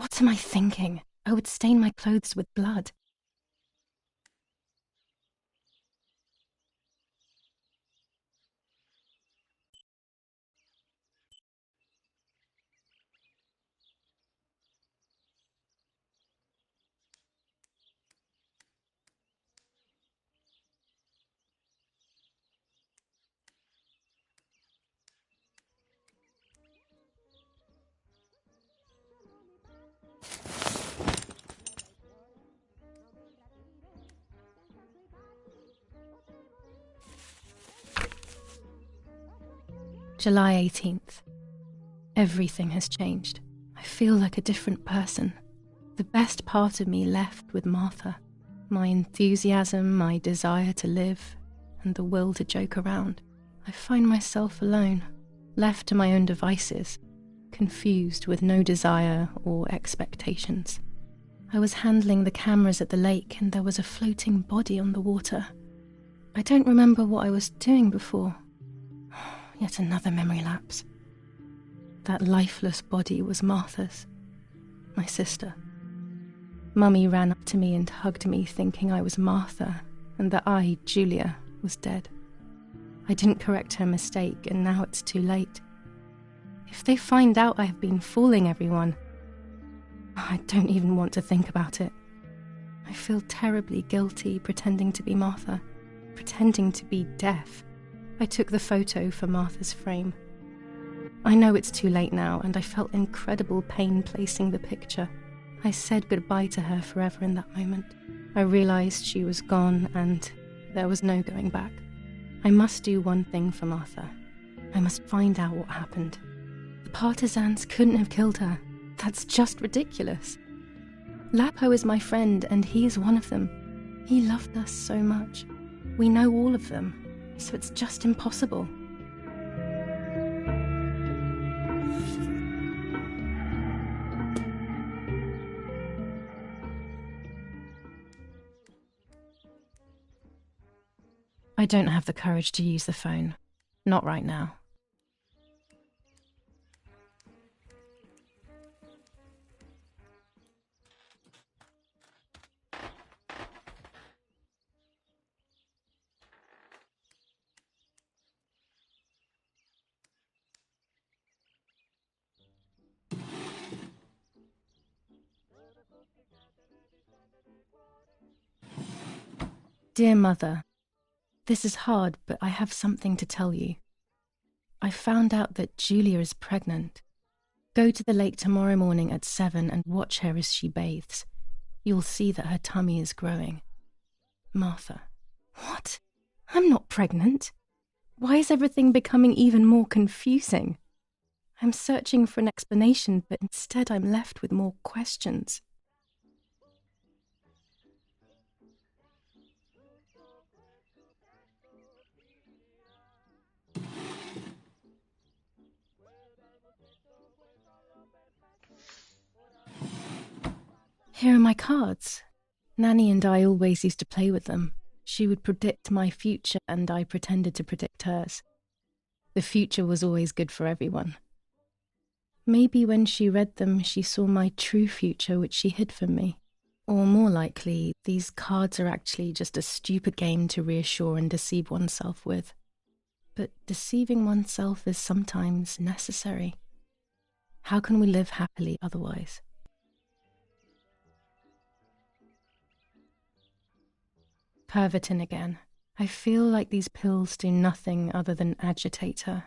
What am I thinking? I would stain my clothes with blood. July 18th. Everything has changed. I feel like a different person. The best part of me left with Martha. My enthusiasm, my desire to live, and the will to joke around. I find myself alone, left to my own devices, confused with no desire or expectations. I was handling the cameras at the lake and there was a floating body on the water. I don't remember what I was doing before. Yet another memory lapse. That lifeless body was Martha's, my sister. Mummy ran up to me and hugged me, thinking I was Martha and that I, Julia, was dead. I didn't correct her mistake and now it's too late. If they find out I have been fooling everyone, I don't even want to think about it. I feel terribly guilty pretending to be Martha, pretending to be deaf. I took the photo for Martha's frame. I know it's too late now, and I felt incredible pain placing the picture. I said goodbye to her forever in that moment. I realized she was gone, and there was no going back. I must do one thing for Martha. I must find out what happened. The partisans couldn't have killed her. That's just ridiculous. Lapo is my friend, and he is one of them. He loved us so much. We know all of them. So it's just impossible. I don't have the courage to use the phone. Not right now. Dear Mother, this is hard, but I have something to tell you. I found out that Julia is pregnant. Go to the lake tomorrow morning at 7 and watch her as she bathes. You'll see that her tummy is growing. Martha. What? I'm not pregnant. Why is everything becoming even more confusing? I'm searching for an explanation, but instead I'm left with more questions. Here are my cards. Nanny and I always used to play with them. She would predict my future and I pretended to predict hers. The future was always good for everyone. Maybe when she read them, she saw my true future, which she hid from me. Or more likely, these cards are actually just a stupid game to reassure and deceive oneself with. But deceiving oneself is sometimes necessary. How can we live happily otherwise? Pervitin again. I feel like these pills do nothing other than agitate her.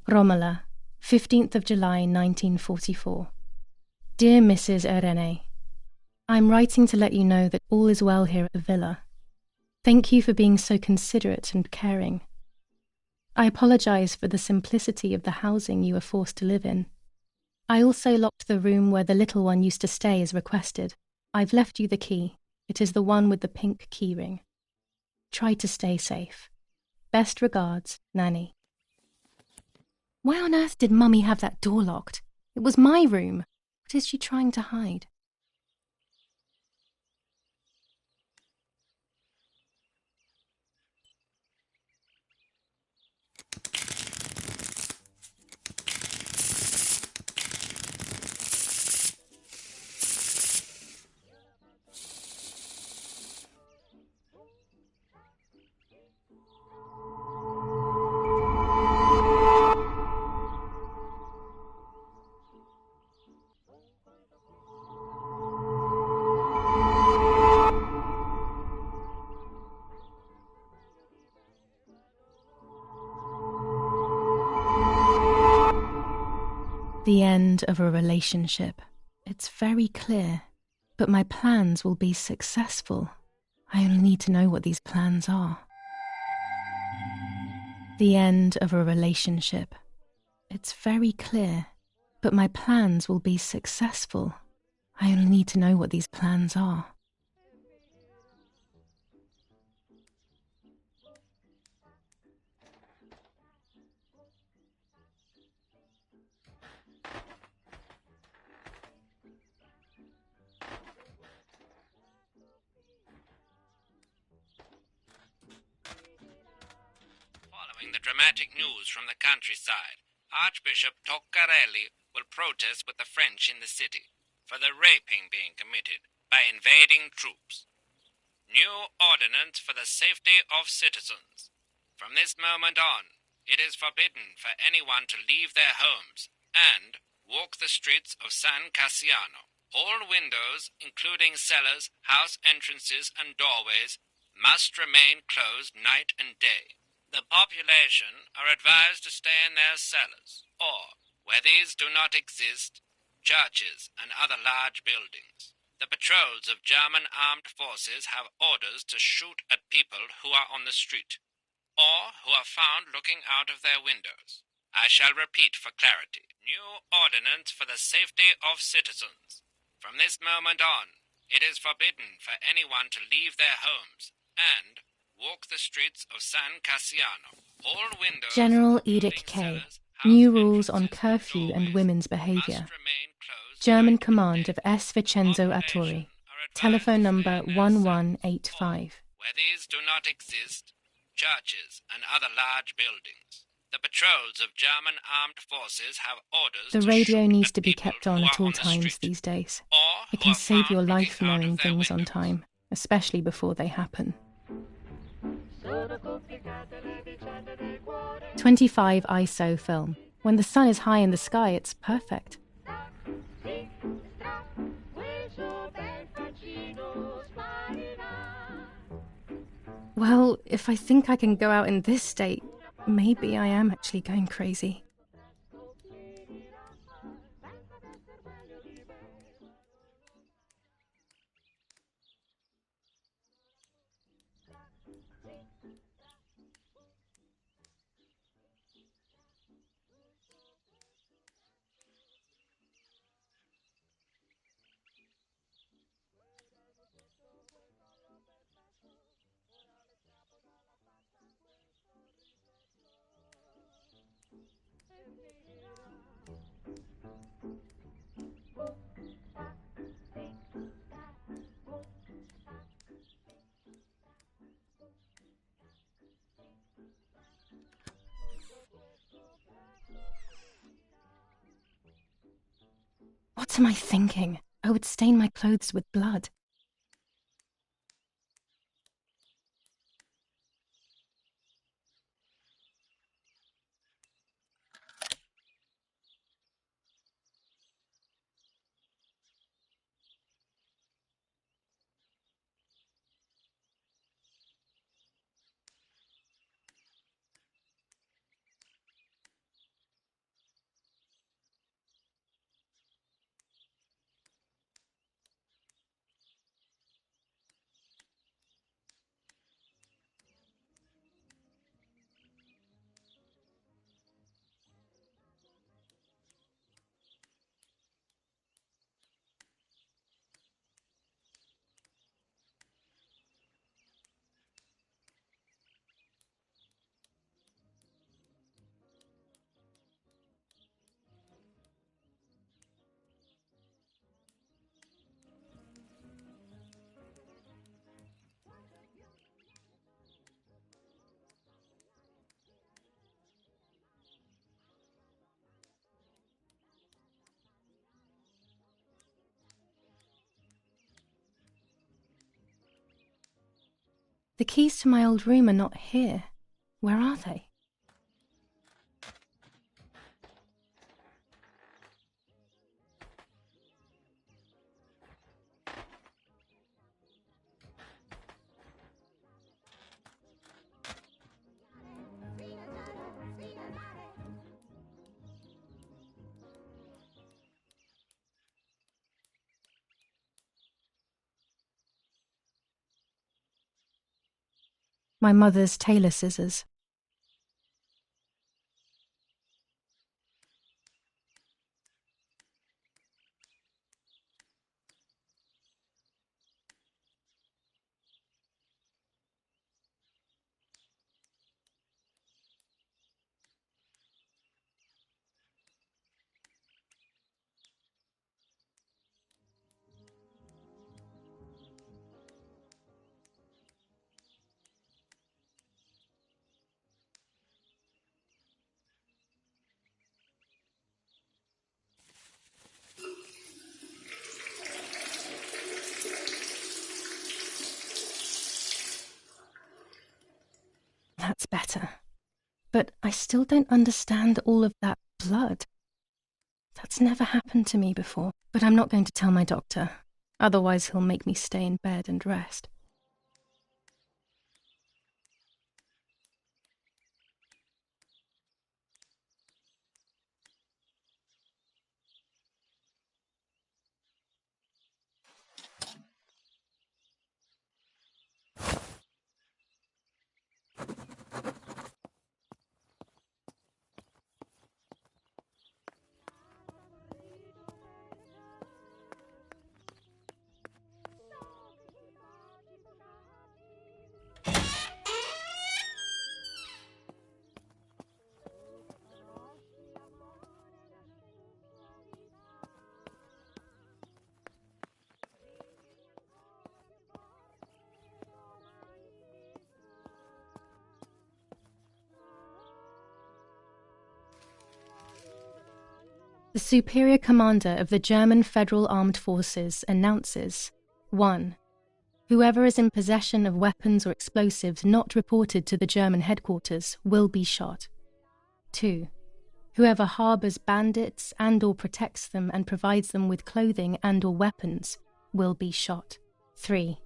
Romola, 15th of July 1944. Dear Mrs. Irene, I'm writing to let you know that all is well here at the villa. Thank you for being so considerate and caring. I apologize for the simplicity of the housing you were forced to live in. I also locked the room where the little one used to stay as requested. I've left you the key. It is the one with the pink keyring. Try to stay safe. Best regards, Nanny. Why on earth did Mummy have that door locked? It was my room. What is she trying to hide? The end of a relationship. It's very clear. But my plans will be successful. I only need to know what these plans are. The end of a relationship. It's very clear. But my plans will be successful. I only need to know what these plans are. Following the dramatic news from the countryside, Archbishop Toccarelli will protest with the French in the city for the raping being committed by invading troops. New ordinance for the safety of citizens. From this moment on, it is forbidden for anyone to leave their homes and walk the streets of San Cassiano. All windows, including cellars, house entrances, and doorways, must remain closed night and day. The population are advised to stay in their cellars, or, where these do not exist, churches and other large buildings. The patrols of German armed forces have orders to shoot at people who are on the street, or who are found looking out of their windows. I shall repeat for clarity. New ordinance for the safety of citizens. From this moment on, it is forbidden for anyone to leave their homes and walk the streets of San Cassiano. All windows, General Edict K. New rules on curfew and women's behavior. German command of S. Vincenzo Atturi. Telephone number 1185. Where these do not exist, churches and other large buildings. The patrols of German armed forces have orders The to radio shoot needs at to be people kept on who at are all the times street, these days. or It who can are save found your looking life out of knowing their things on windows. time, especially before they happen. 25 ISO film. When the sun is high in the sky, it's perfect. Well, if I think I can go out in this state, maybe I am actually going crazy. What am I thinking? I would stain my clothes with blood. The keys to my old room are not here. Where are they? My mother's tailor scissors. That's better. But I still don't understand all of that blood. That's never happened to me before. But I'm not going to tell my doctor. Otherwise he'll make me stay in bed and rest. The Superior Commander of the German Federal Armed Forces announces 1. Whoever is in possession of weapons or explosives not reported to the German headquarters will be shot. 2. Whoever harbors bandits and/or protects them and provides them with clothing and/or weapons will be shot. 3.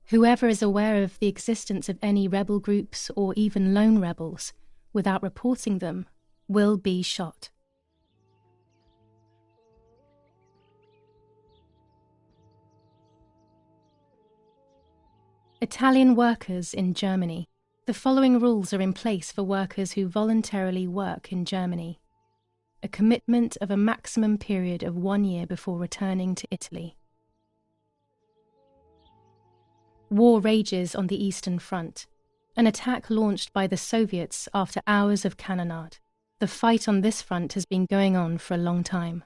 Whoever is aware of the existence of any rebel groups or even lone rebels without reporting them will be shot. Italian workers in Germany. The following rules are in place for workers who voluntarily work in Germany. A commitment of a maximum period of 1 year before returning to Italy. War rages on the Eastern Front. An attack launched by the Soviets after hours of cannonade. The fight on this front has been going on for a long time.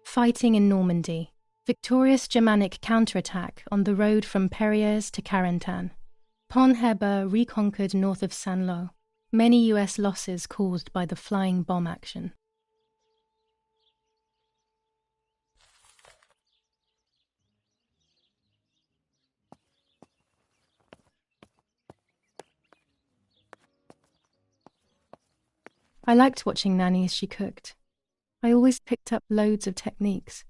Fighting in Normandy. Victorious Germanic counterattack on the road from Perrières to Carentan. Pont Heber reconquered north of Saint-Lô. Many US losses caused by the flying bomb action. I liked watching Nanny as she cooked. I always picked up loads of techniques.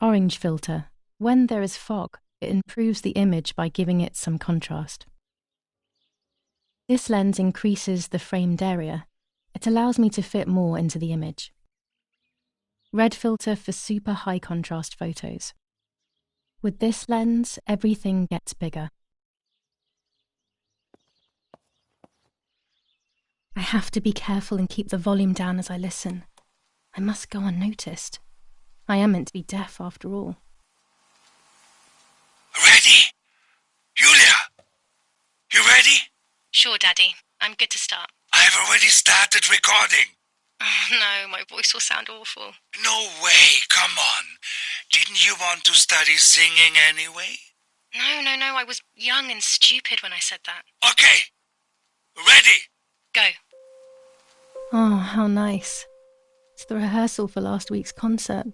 Orange filter. When there is fog, it improves the image by giving it some contrast. This lens increases the framed area. It allows me to fit more into the image. Red filter for super high contrast photos. With this lens, everything gets bigger. I have to be careful and keep the volume down as I listen. I must go unnoticed. I am meant to be deaf after all. Ready? Julia! You ready? Sure, Daddy. I'm good to start. I've already started recording. Oh, no, my voice will sound awful. No way, come on. Didn't you want to study singing anyway? No, I was young and stupid when I said that. Okay. Ready? Go. Oh, how nice. It's the rehearsal for last week's concert.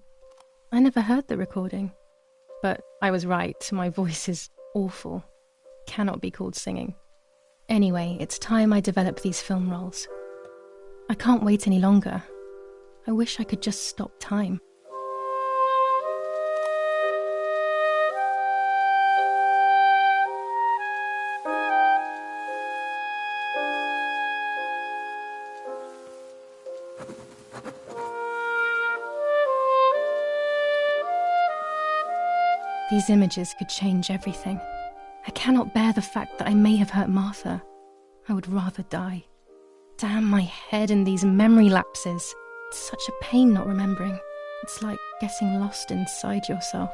I never heard the recording. But I was right, my voice is awful. Cannot be called singing. Anyway, it's time I develop these film roles. I can't wait any longer. I wish I could just stop time. These images could change everything. I cannot bear the fact that I may have hurt Martha. I would rather die. Damn my head and these memory lapses. It's such a pain not remembering. It's like getting lost inside yourself.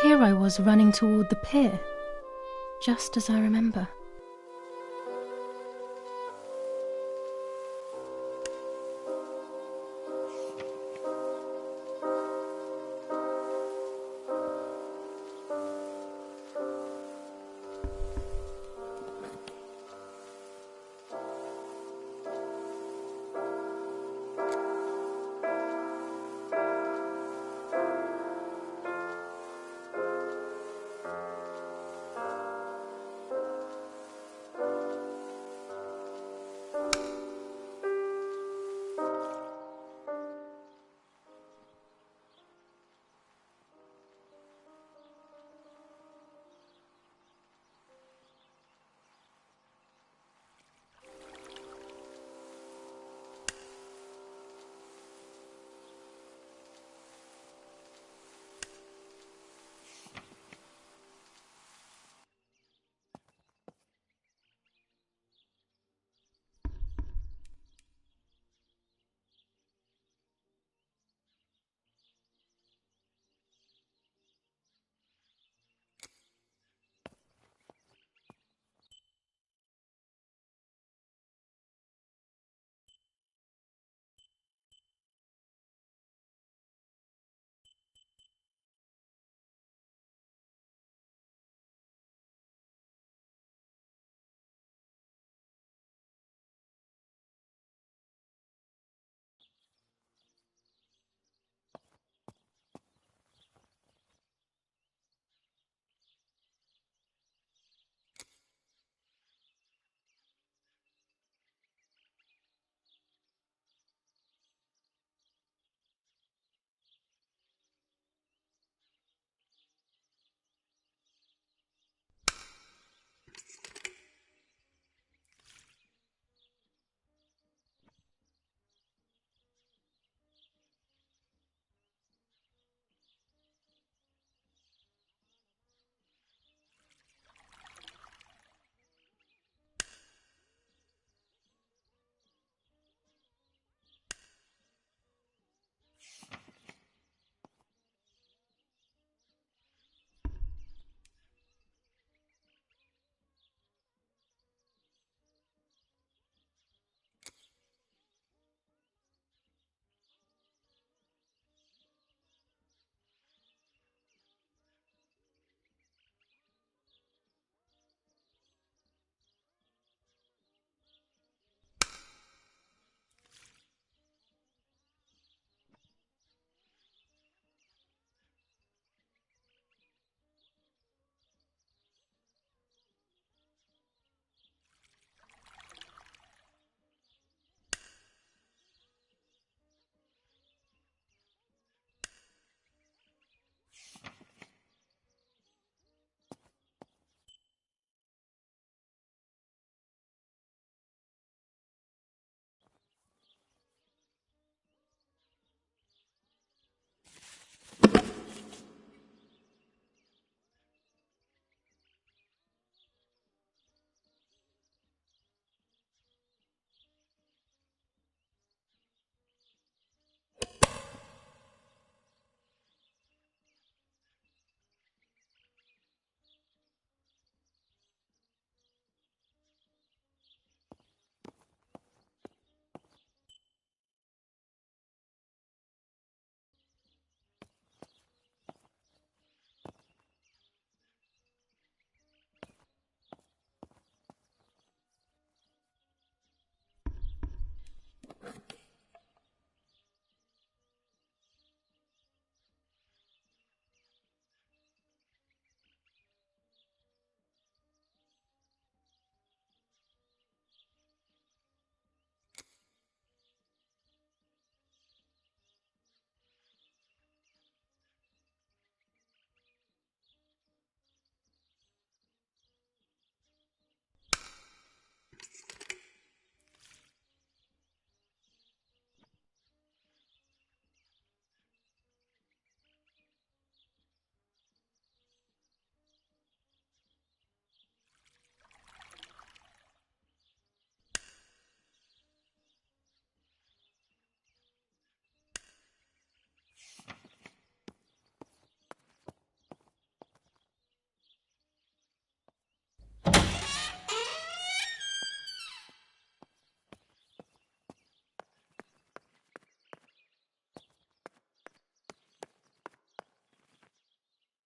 Here I was running toward the pier, just as I remember.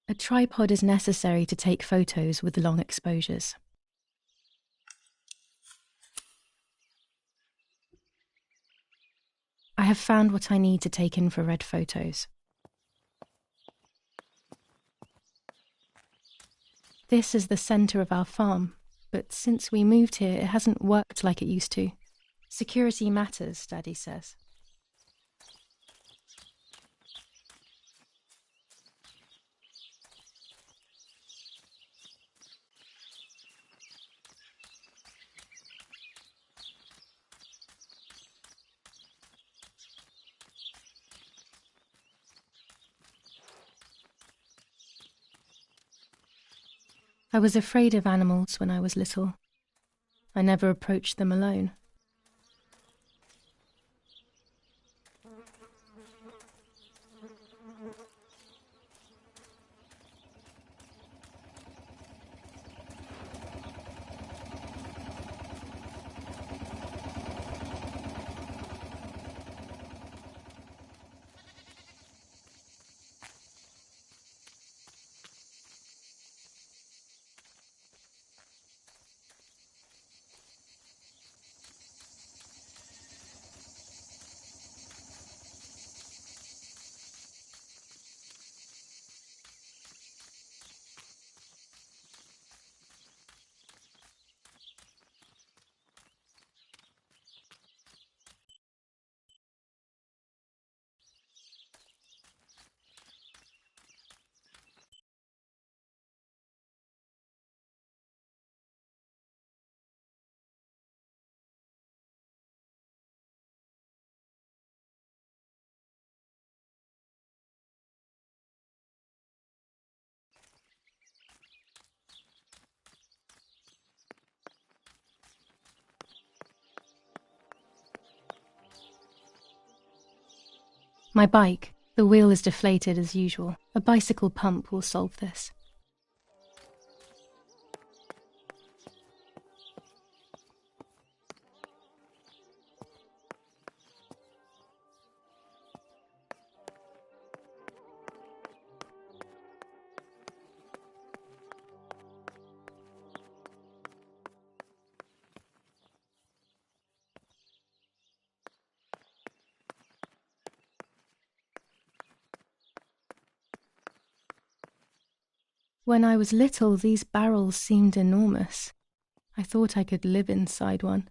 A tripod is necessary to take photos with long exposures. I have found what I need to take infrared photos. This is the centre of our farm, but since we moved here, it hasn't worked like it used to. Security matters, Daddy says. I was afraid of animals when I was little. I never approached them alone. My bike, the wheel is deflated as usual. A bicycle pump will solve this. When I was little, these barrels seemed enormous. I thought I could live inside one.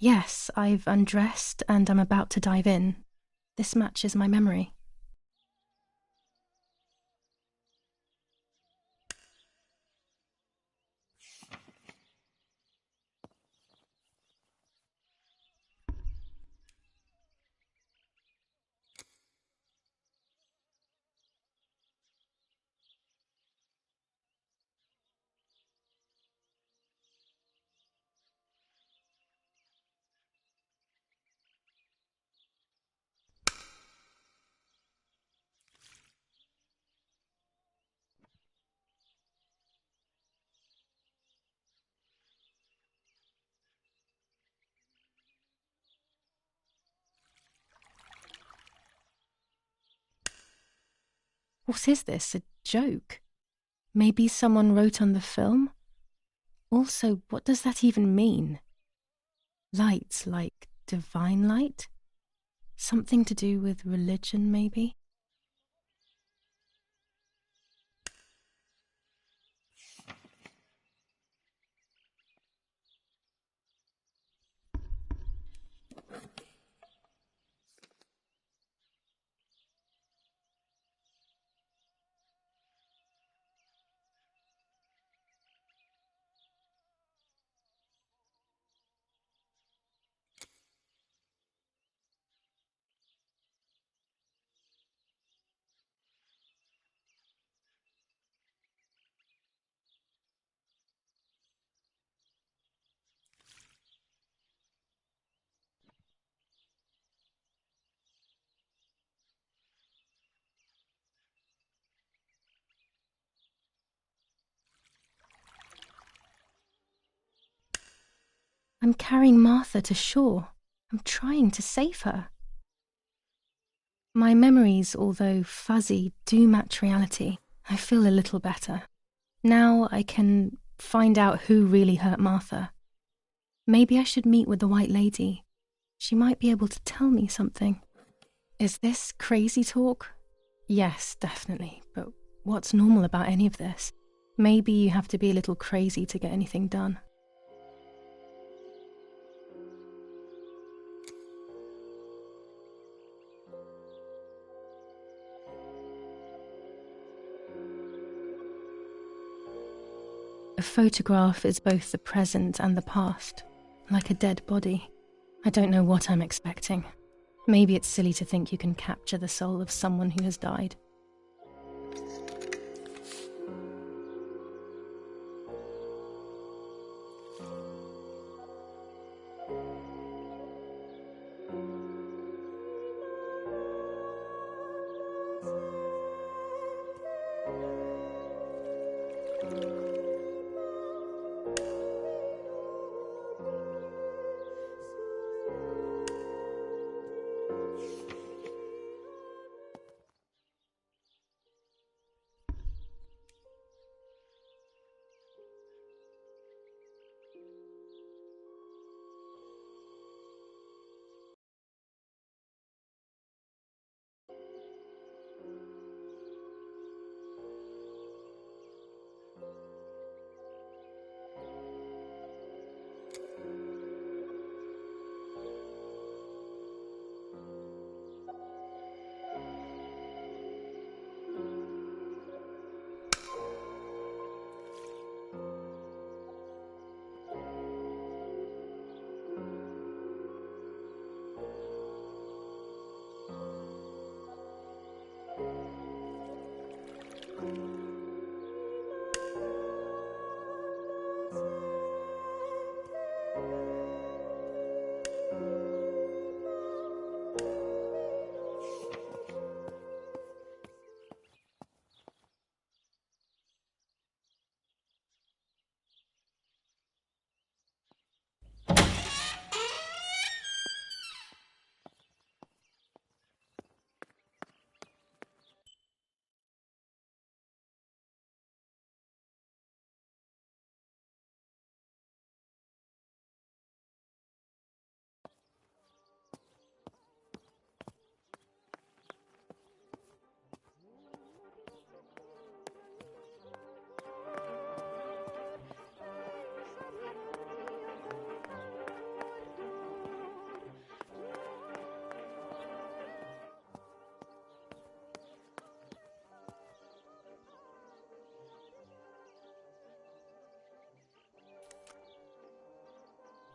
Yes, I've undressed and I'm about to dive in. This matches my memory. What is this, a joke? Maybe someone wrote on the film? Also, what does that even mean? Light, like divine light? Something to do with religion, maybe? I'm carrying Martha to shore. I'm trying to save her. My memories, although fuzzy, do match reality. I feel a little better. Now I can find out who really hurt Martha. Maybe I should meet with the White Lady. She might be able to tell me something. Is this crazy talk? Yes, definitely. But what's normal about any of this? Maybe you have to be a little crazy to get anything done. A photograph is both the present and the past, like a dead body. I don't know what I'm expecting. Maybe it's silly to think you can capture the soul of someone who has died.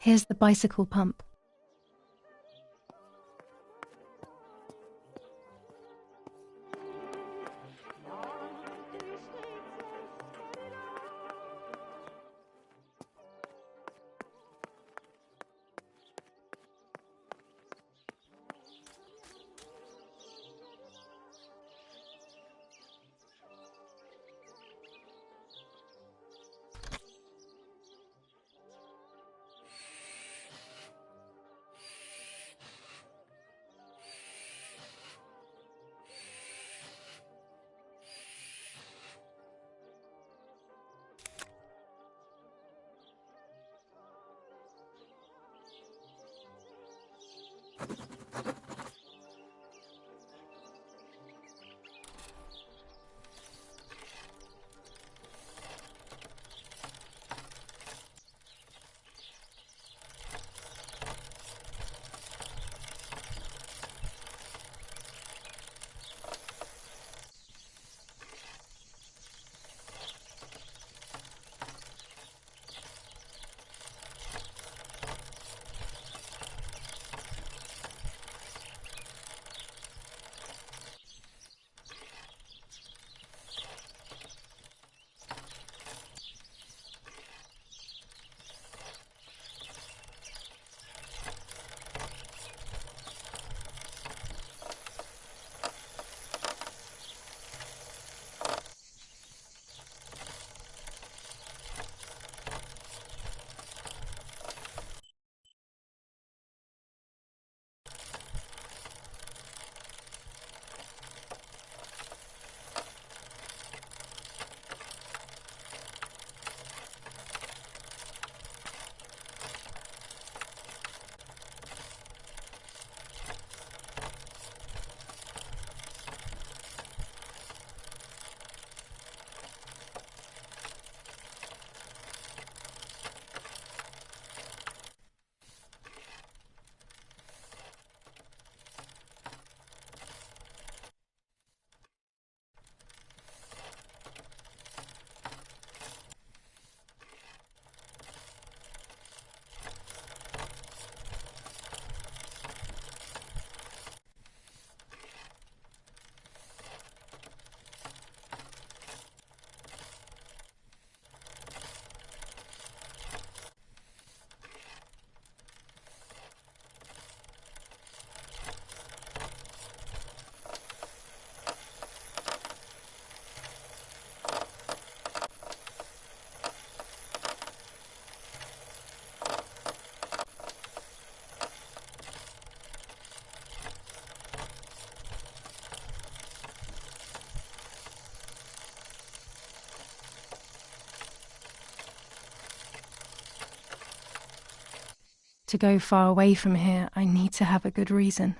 Here's the bicycle pump. To go far away from here, I need to have a good reason.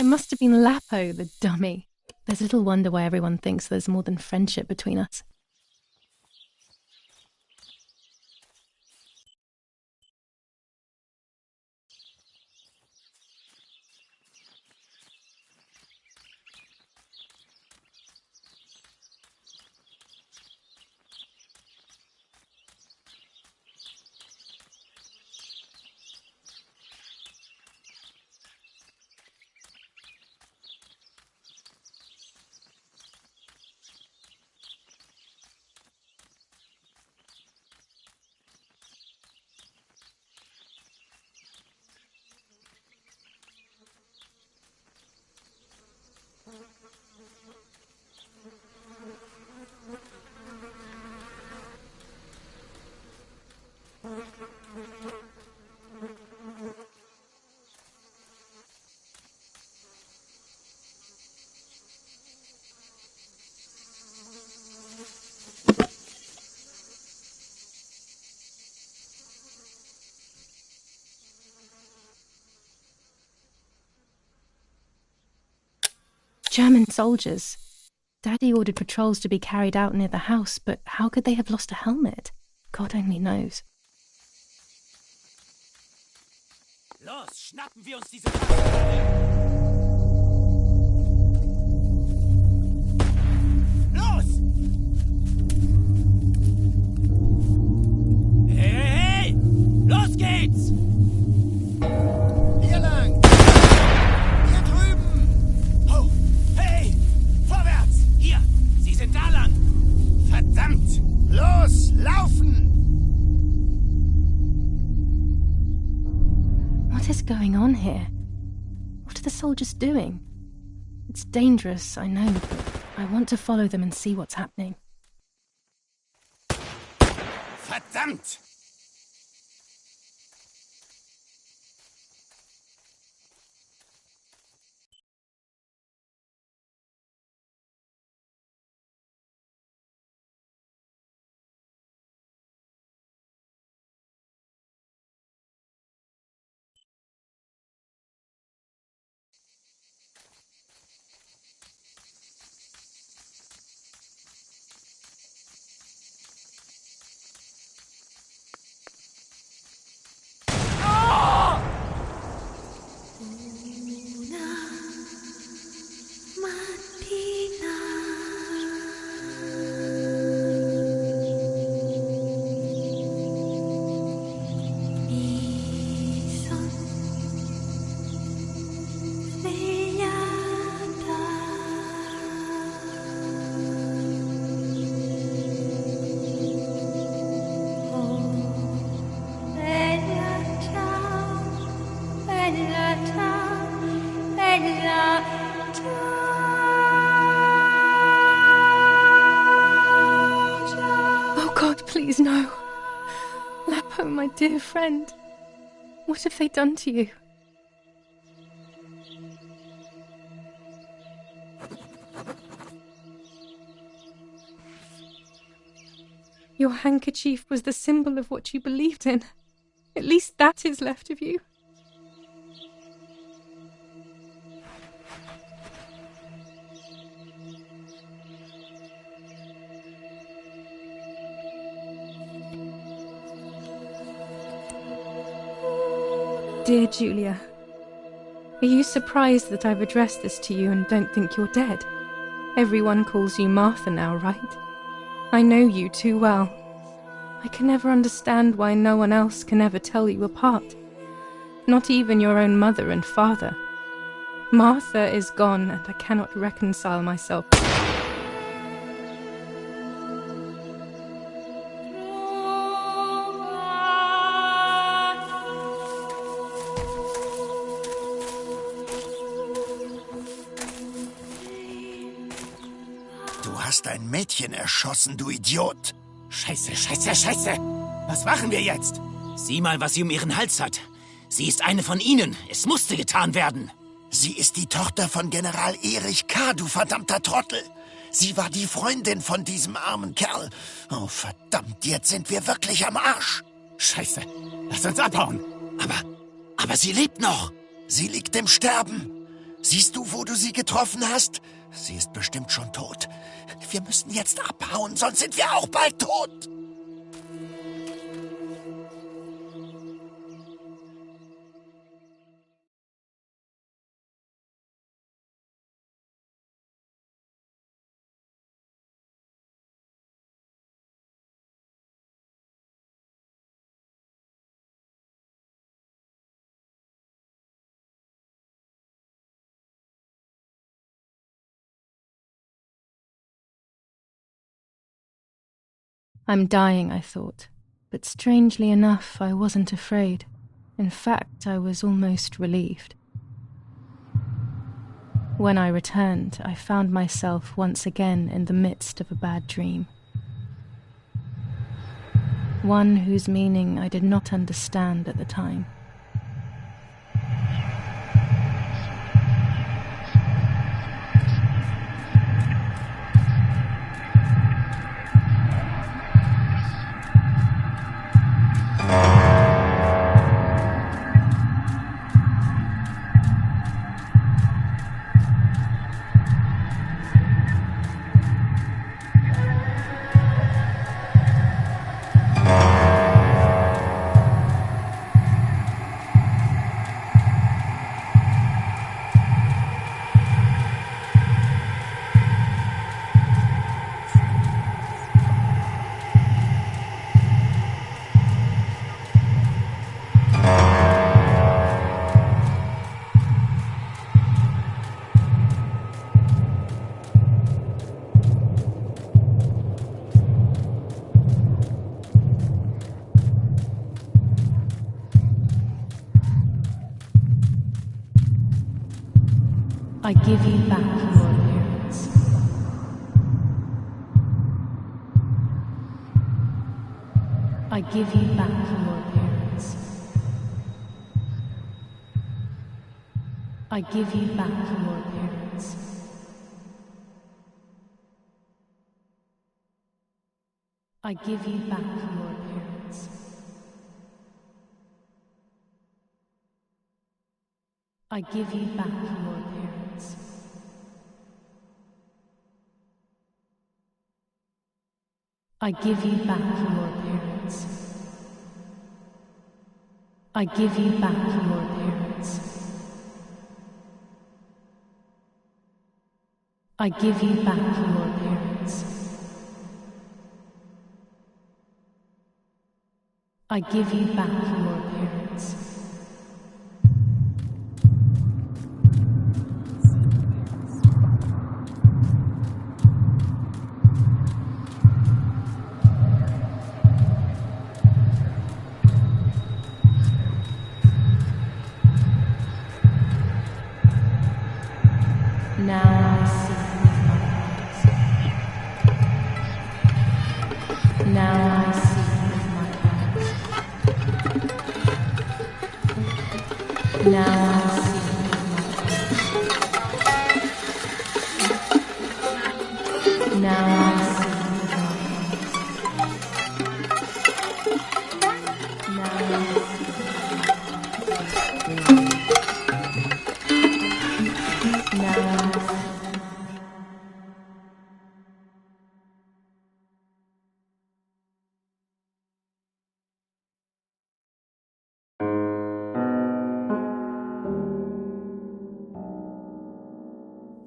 It must have been Lapo, the dummy. There's little wonder why everyone thinks there's more than friendship between us. German soldiers. Daddy ordered patrols to be carried out near the house, but how could they have lost a helmet? God only knows. Los, schnappen wir uns diese... Los! Hey, hey, hey! Los geht's! Hier lang! Hier drüben! Oh, hey! Vorwärts! Hier! Sie sind da lang! Verdammt! Los, laufen! What is going on here? What are the soldiers doing? It's dangerous, I know, but I want to follow them and see what's happening. Verdammt! Oh God, please no. Lapo, my dear friend. What have they done to you? Your handkerchief was the symbol of what you believed in. At least that is left of you. Dear Julia, are you surprised that I've addressed this to you and don't think you're dead? Everyone calls you Martha now, right? I know you too well. I can never understand why no one else can ever tell you apart. Not even your own mother and father. Martha is gone and I cannot reconcile myself. Du hast ein Mädchen erschossen, du Idiot. Scheiße, scheiße, scheiße! Was machen wir jetzt? Sieh mal, was sie um ihren Hals hat. Sie ist eine von ihnen. Es musste getan werden. Sie ist die Tochter von General Erich K., du verdammter Trottel. Sie war die Freundin von diesem armen Kerl. Oh, verdammt, jetzt sind wir wirklich am Arsch. Scheiße, lass uns abhauen. Aber sie lebt noch. Sie liegt im Sterben. Siehst du, wo du sie getroffen hast? Sie ist bestimmt schon tot. Wir müssen jetzt abhauen, sonst sind wir auch bald tot. I'm dying, I thought, but strangely enough, I wasn't afraid. In fact, I was almost relieved. When I returned, I found myself once again in the midst of a bad dream. One whose meaning I did not understand at the time. I give you back your appearance. I give you back your appearance. I give you back your appearance. I give you back your appearance. I give you back your appearance. I give you back your appearance. I give you back your appearance. I give you back your appearance. I give you back your appearance. Now I see with my eyes. Now I see with my eyes. Now I see with my eyes. Now I see with my eyes. Now I see. Now I see.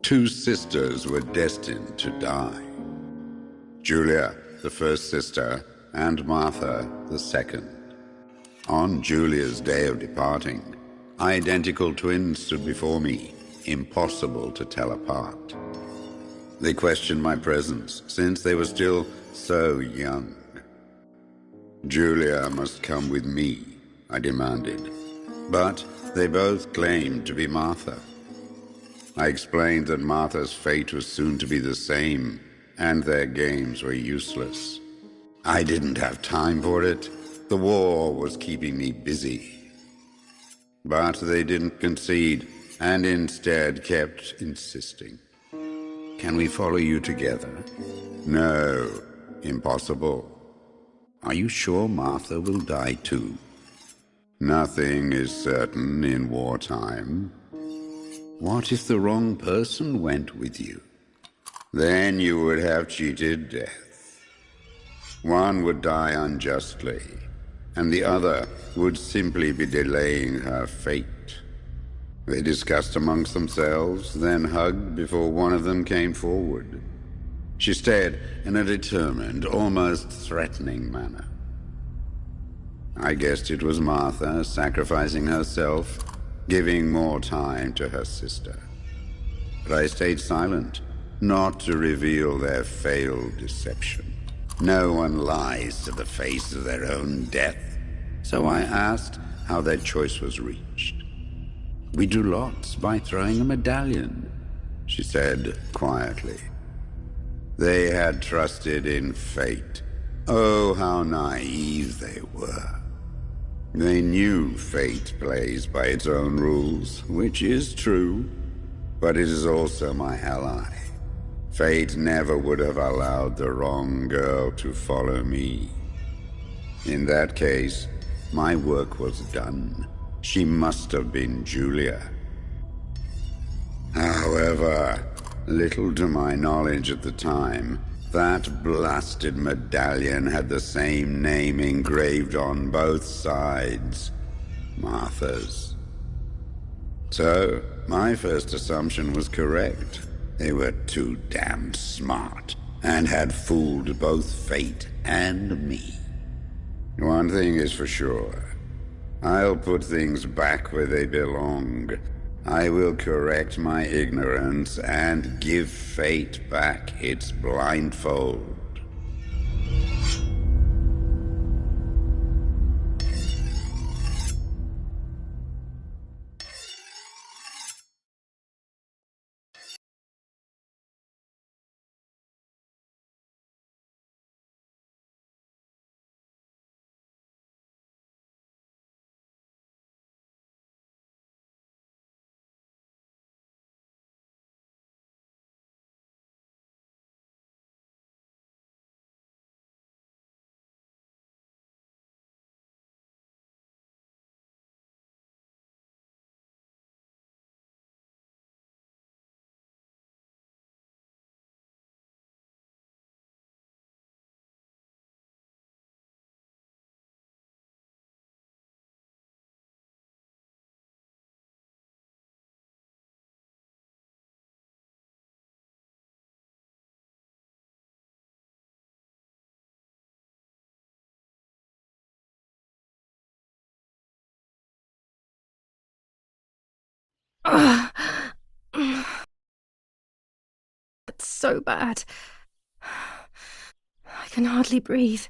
Two sisters were destined to die. Julia, the first sister, and Martha, the second. On Julia's day of departing, identical twins stood before me, impossible to tell apart. They questioned my presence, since they were still so young. Julia must come with me, I demanded, but they both claimed to be Martha. I explained that Martha's fate was soon to be the same, and their games were useless. I didn't have time for it. The war was keeping me busy. But they didn't concede, and instead kept insisting. Can we follow you together? No, impossible. Are you sure Martha will die too? Nothing is certain in wartime. What if the wrong person went with you? Then you would have cheated death. One would die unjustly, and the other would simply be delaying her fate. They discussed amongst themselves, then hugged before one of them came forward. She stared in a determined, almost threatening manner. I guessed it was Martha sacrificing herself, giving more time to her sister. But I stayed silent, not to reveal their failed deception. No one lies to the face of their own death, so I asked how their choice was reached. We drew lots by throwing a medallion, she said quietly. They had trusted in fate. Oh, how naive they were. They knew fate plays by its own rules, which is true, but it is also my ally. Fate never would have allowed the wrong girl to follow me. In that case, my work was done. She must have been Julia. However, little to my knowledge at the time, that blasted medallion had the same name engraved on both sides, Martha's. So, my first assumption was correct. They were too damned smart, and had fooled both fate and me. One thing is for sure. I'll put things back where they belong. I will correct my ignorance and give fate back its blindfold. Ugh. It's so bad. I can hardly breathe.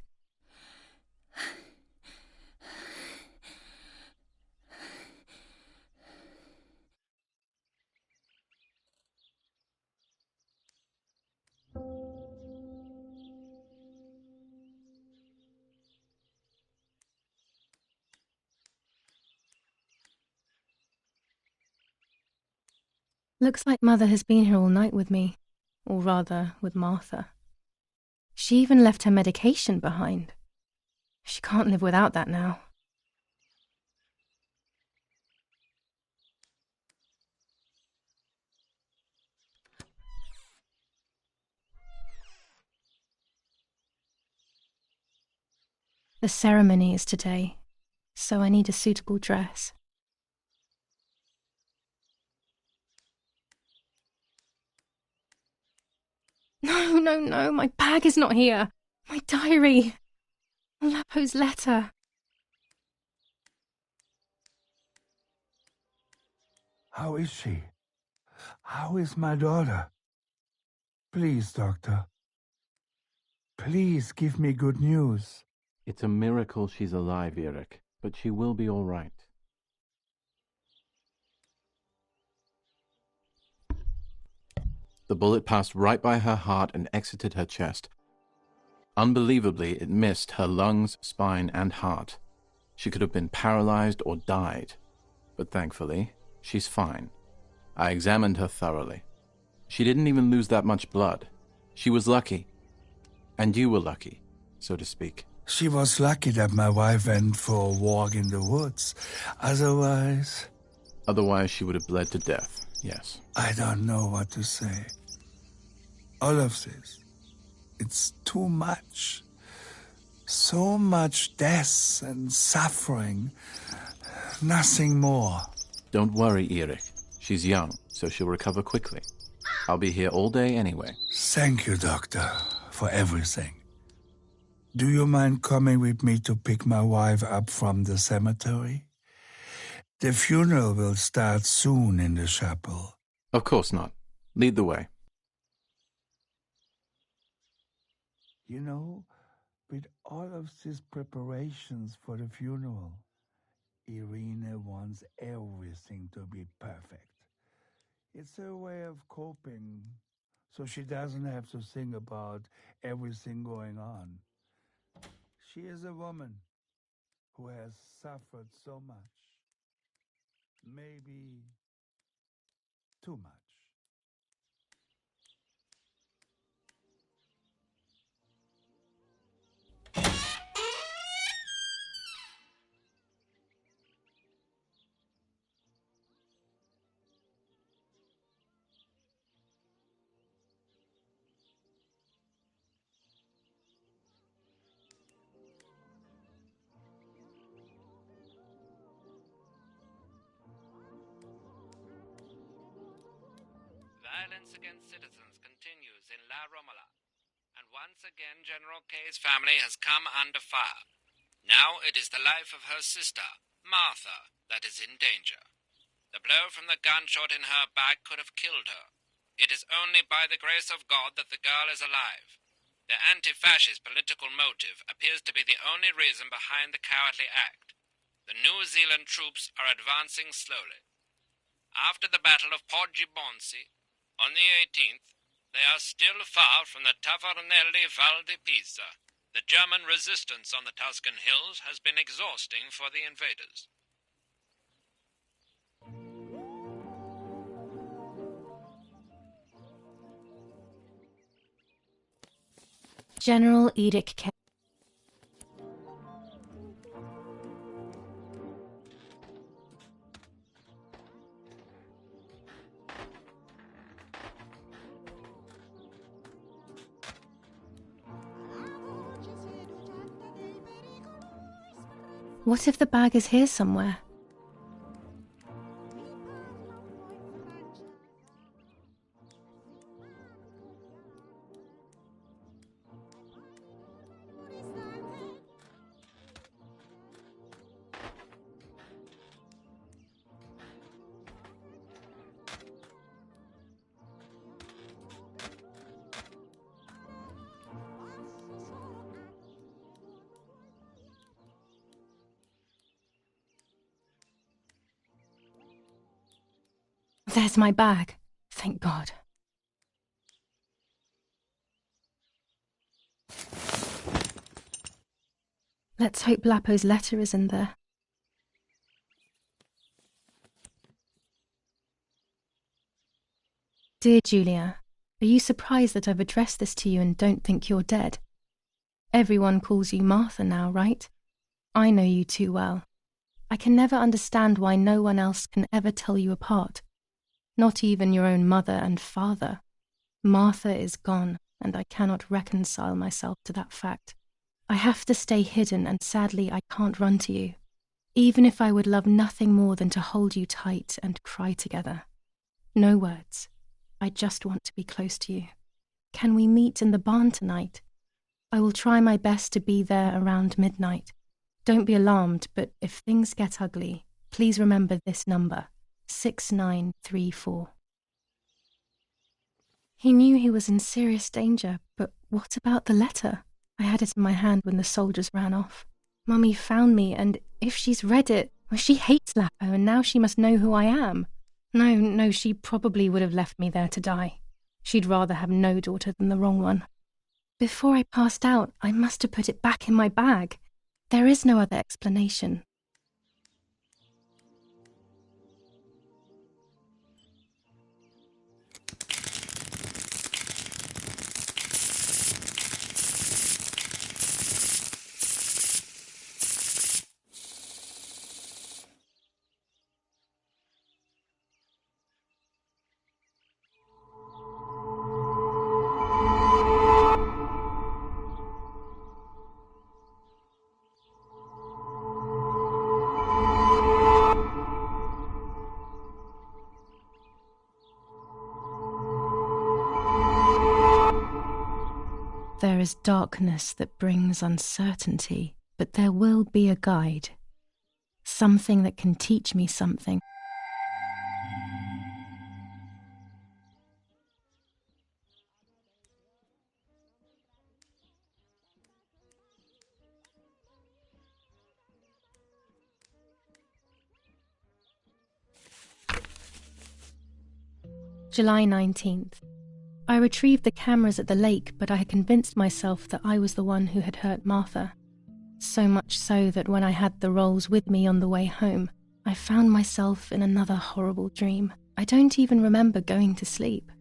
Looks like Mother has been here all night with me, or rather, with Martha. She even left her medication behind. She can't live without that now. The ceremony is today, so I need a suitable dress. No, my bag is not here. My diary. Lapo's letter. How is she? How is my daughter? Please, doctor. Please give me good news. It's a miracle she's alive, Eric, but she will be all right. The bullet passed right by her heart and exited her chest. Unbelievably, it missed her lungs, spine, and heart. She could have been paralyzed or died. But thankfully, she's fine. I examined her thoroughly. She didn't even lose that much blood. She was lucky. And you were lucky, so to speak. She was lucky that my wife went for a walk in the woods. Otherwise, she would have bled to death, yes. I don't know what to say. All of this, it's too much. So much death and suffering. Nothing more. Don't worry, Eric. She's young, so she'll recover quickly. I'll be here all day anyway. Thank you, doctor, for everything. Do you mind coming with me to pick my wife up from the cemetery? The funeral will start soon in the chapel. Of course not. Lead the way. You know, with all of these preparations for the funeral, Irina wants everything to be perfect. It's her way of coping, so she doesn't have to think about everything going on. She is a woman who has suffered so much. Maybe too much. Violence against citizens continues in La Romola, and once again General Kay's family has come under fire. Now it is the life of her sister, Martha, that is in danger. The blow from the gunshot in her back could have killed her. It is only by the grace of God that the girl is alive. The anti-fascist political motive appears to be the only reason behind the cowardly act. The New Zealand troops are advancing slowly. After the Battle of Poggibonsi, on the 18th, they are still far from the Tavernelli Val di Pisa. The German resistance on the Tuscan hills has been exhausting for the invaders. General Edict Kay. What if the bag is here somewhere? There's my bag. Thank God. Let's hope Lapo's letter is in there. Dear Julia, are you surprised that I've addressed this to you and don't think you're dead? Everyone calls you Martha now, right? I know you too well. I can never understand why no one else can ever tell you apart. Not even your own mother and father. Martha is gone, and I cannot reconcile myself to that fact. I have to stay hidden, and sadly I can't run to you, even if I would love nothing more than to hold you tight and cry together. No words. I just want to be close to you. Can we meet in the barn tonight? I will try my best to be there around midnight. Don't be alarmed, but if things get ugly, please remember this number, 6934. He knew he was in serious danger, but what about the letter? I had it in my hand when the soldiers ran off. Mummy found me, and if she's read it, well, she hates Lapo, and now she must know who I am. No, she probably would have left me there to die. She'd rather have no daughter than the wrong one. Before I passed out, I must have put it back in my bag. There is no other explanation. There is darkness that brings uncertainty, but there will be a guide. Something that can teach me something. July 19th. I retrieved the cameras at the lake, but I had convinced myself that I was the one who had hurt Martha. So much so that when I had the rolls with me on the way home, I found myself in another horrible dream. I don't even remember going to sleep.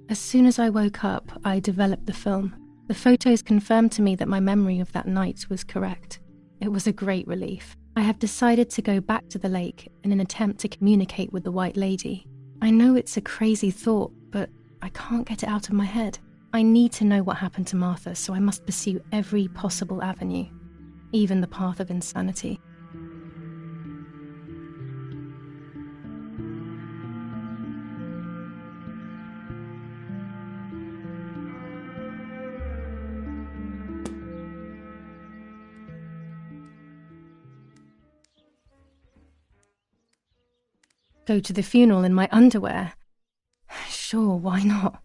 As soon as I woke up, I developed the film. The photos confirmed to me that my memory of that night was correct. It was a great relief. I have decided to go back to the lake in an attempt to communicate with the White Lady. I know it's a crazy thought, but I can't get it out of my head. I need to know what happened to Martha, so I must pursue every possible avenue, even the path of insanity. Go to the funeral in my underwear? Sure, why not?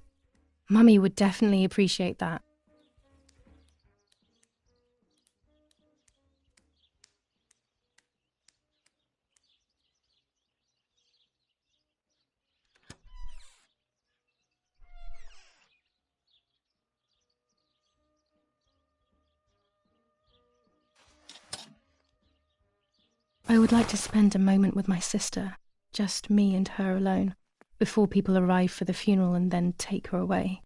Mummy would definitely appreciate that. I would like to spend a moment with my sister, just me and her alone, before people arrive for the funeral and then take her away.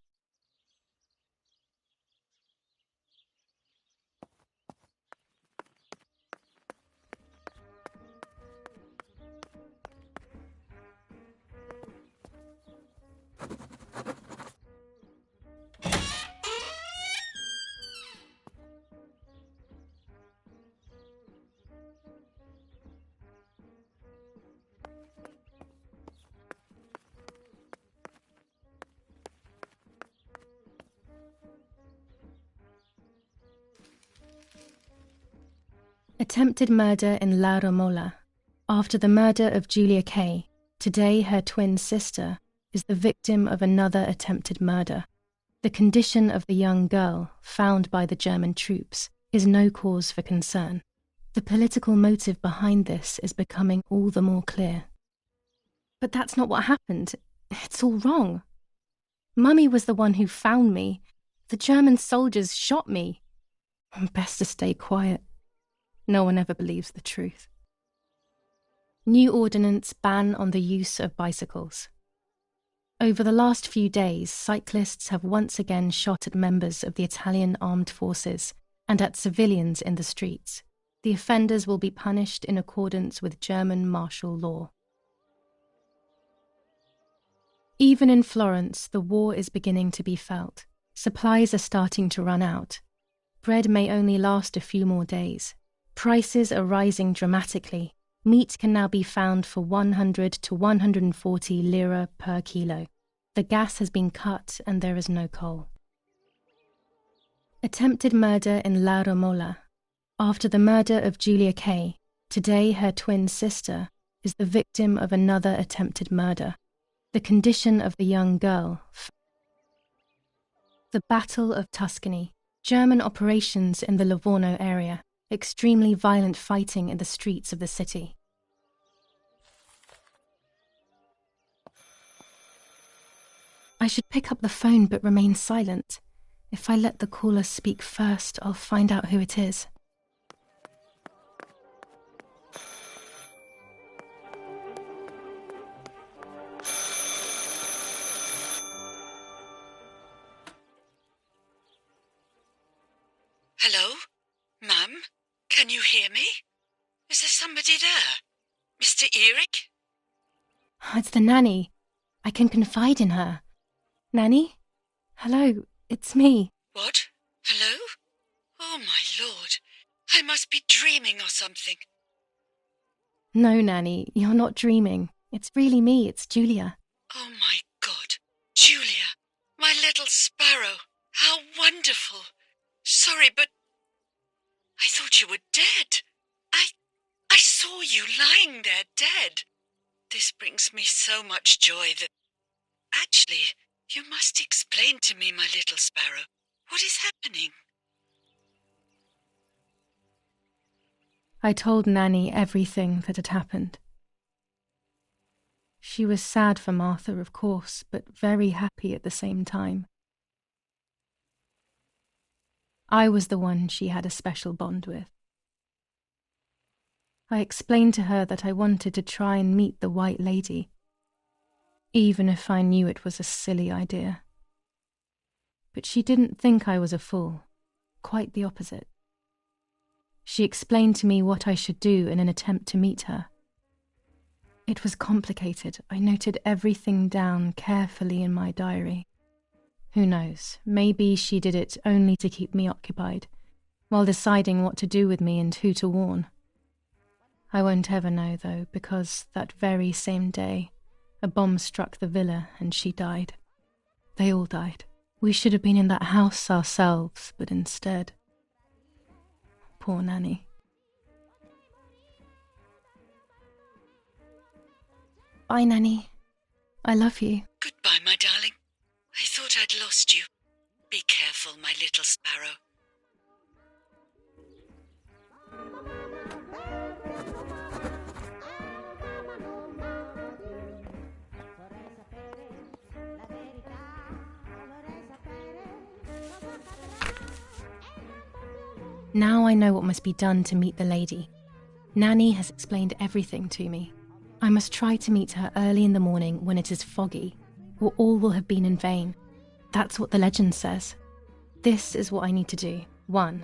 Attempted murder in La Romola. After the murder of Julia Kay, today her twin sister is the victim of another attempted murder. The condition of the young girl, found by the German troops, is no cause for concern. The political motive behind this is becoming all the more clear. But that's not what happened. It's all wrong. Mummy was the one who found me. The German soldiers shot me. Best to stay quiet. No one ever believes the truth. New ordinance ban on the use of bicycles. Over the last few days, cyclists have once again shot at members of the Italian armed forces and at civilians in the streets. The offenders will be punished in accordance with German martial law. Even in Florence, the war is beginning to be felt. Supplies are starting to run out. Bread may only last a few more days. Prices are rising dramatically. Meat can now be found for 100 to 140 lira per kilo. The gas has been cut and there is no coal. Attempted murder in La Romola. After the murder of Giulia Kay, today her twin sister is the victim of another attempted murder. The condition of the young girl. The Battle of Tuscany. German operations in the Livorno area. Extremely violent fighting in the streets of the city. I should pick up the phone but remain silent. If I let the caller speak first, I'll find out who it is. Hello? Mum? Can you hear me? Is there somebody there? Mr. Eric? It's the nanny. I can confide in her. Nanny? Hello, it's me. What? Hello? Oh, my Lord. I must be dreaming or something. No, Nanny, you're not dreaming. It's really me, it's Julia. Oh, my God. Julia, my little sparrow. How wonderful. Sorry, but I thought you were dead. I saw you lying there dead. This brings me so much joy that... Actually, you must explain to me, my little sparrow. What is happening? I told Nanny everything that had happened. She was sad for Martha, of course, but very happy at the same time. I was the one she had a special bond with. I explained to her that I wanted to try and meet the White Lady, even if I knew it was a silly idea. But she didn't think I was a fool, quite the opposite. She explained to me what I should do in an attempt to meet her. It was complicated. I noted everything down carefully in my diary. Who knows, maybe she did it only to keep me occupied, while deciding what to do with me and who to warn. I won't ever know, though, because that very same day, a bomb struck the villa and she died. They all died. We should have been in that house ourselves, but instead... Poor Nanny. Bye, Nanny. I love you. Goodbye, my darling. I thought I'd lost you. Be careful, my little sparrow. Now I know what must be done to meet the lady. Nanny has explained everything to me. I must try to meet her early in the morning when it is foggy, or all will have been in vain. That's what the legend says. This is what I need to do. 1.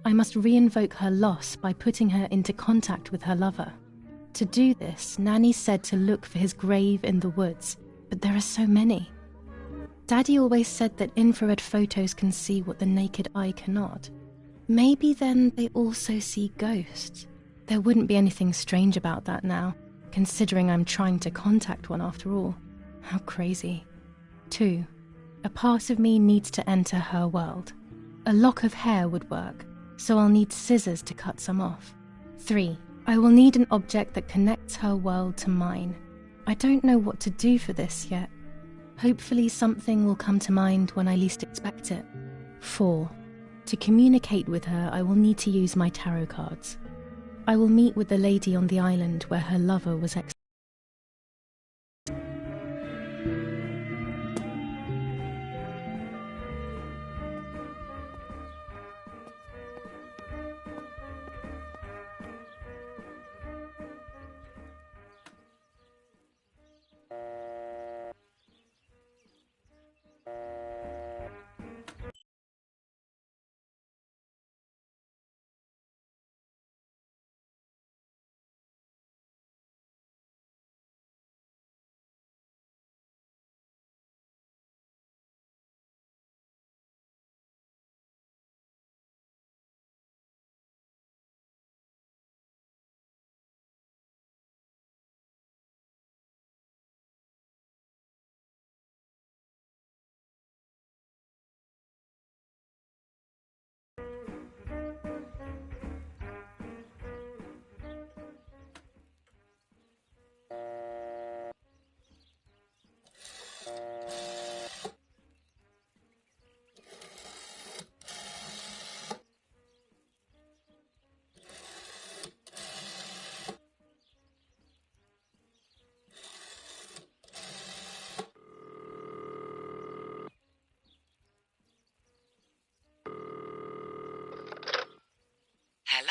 I must re-invoke her loss by putting her into contact with her lover. To do this, Nanny said to look for his grave in the woods, but there are so many. Daddy always said that infrared photos can see what the naked eye cannot. Maybe then they also see ghosts. There wouldn't be anything strange about that now, considering I'm trying to contact one after all. How crazy. 2. A part of me needs to enter her world. A lock of hair would work, so I'll need scissors to cut some off. 3. I will need an object that connects her world to mine. I don't know what to do for this yet. Hopefully something will come to mind when I least expect it. 4. To communicate with her, I will need to use my tarot cards. I will meet with the lady on the island where her lover was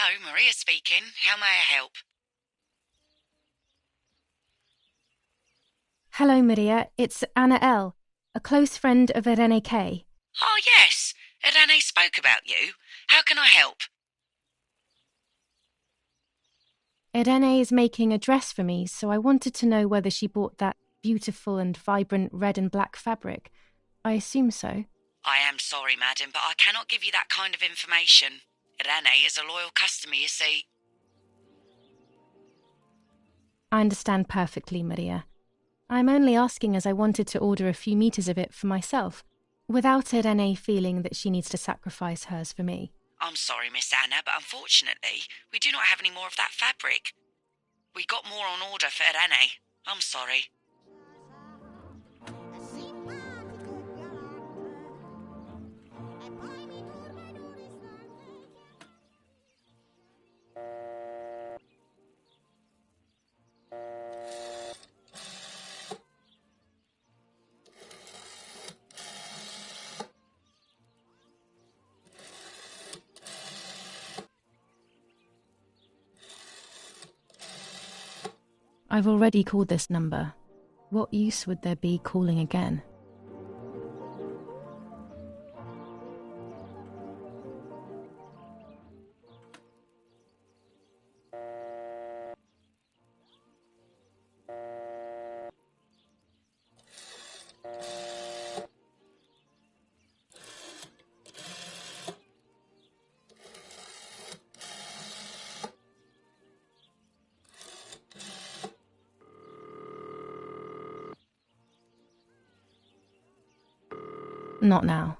Hello, Maria speaking. How may I help? Hello, Maria. It's Anna L., a close friend of Irene K. Oh, yes. Irene spoke about you. How can I help? Irene is making a dress for me, so I wanted to know whether she bought that beautiful and vibrant red and black fabric. I assume so. I am sorry, madam, but I cannot give you that kind of information. Irene is a loyal customer, you see. I understand perfectly, Maria. I'm only asking as I wanted to order a few meters of it for myself, without Irene feeling that she needs to sacrifice hers for me. I'm sorry, Miss Anna, but unfortunately, we do not have any more of that fabric. We got more on order for Irene. I'm sorry. I've already called this number. What use would there be calling again? Not now.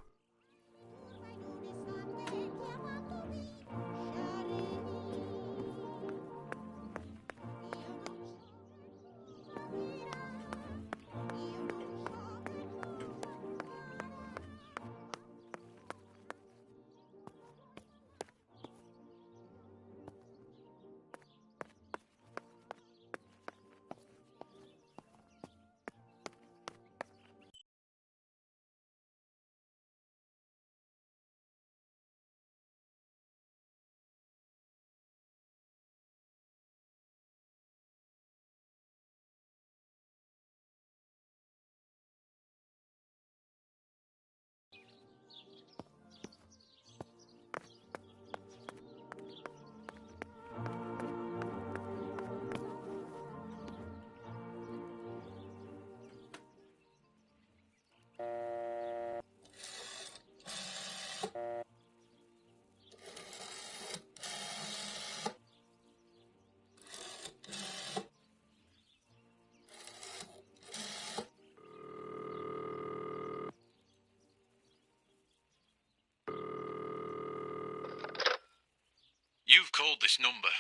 You've called this number.